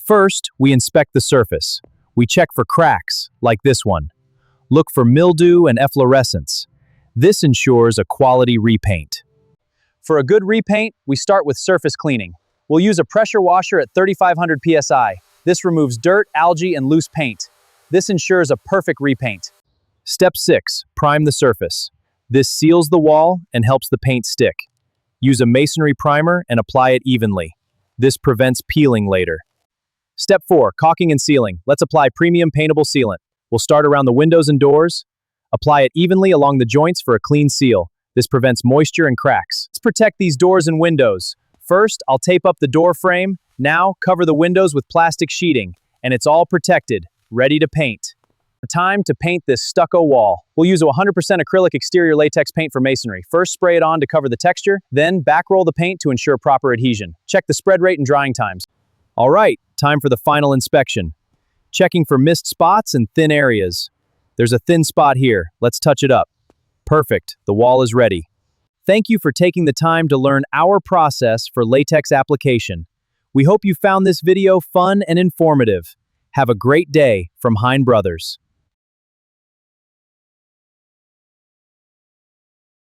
First, we inspect the surface. We check for cracks, like this one. Look for mildew and efflorescence. This ensures a quality repaint. For a good repaint, we start with surface cleaning. We'll use a pressure washer at 3,500 psi. This removes dirt, algae, and loose paint. This ensures a perfect repaint. Step 6. Prime the surface. This seals the wall and helps the paint stick. Use a masonry primer and apply it evenly. This prevents peeling later. Step 4. Caulking and sealing. Let's apply premium paintable sealant. We'll start around the windows and doors. Apply it evenly along the joints for a clean seal. This prevents moisture and cracks. Let's protect these doors and windows. First, I'll tape up the door frame. Now, cover the windows with plastic sheeting. And it's all protected, ready to paint. Time to paint this stucco wall. We'll use a 100% acrylic exterior latex paint for masonry. First, spray it on to cover the texture. Then, back roll the paint to ensure proper adhesion. Check the spread rate and drying times. All right, time for the final inspection. Checking for missed spots and thin areas. There's a thin spot here. Let's touch it up. Perfect. The wall is ready. Thank you for taking the time to learn our process for latex application. We hope you found this video fun and informative. Have a great day from Hein Brothers.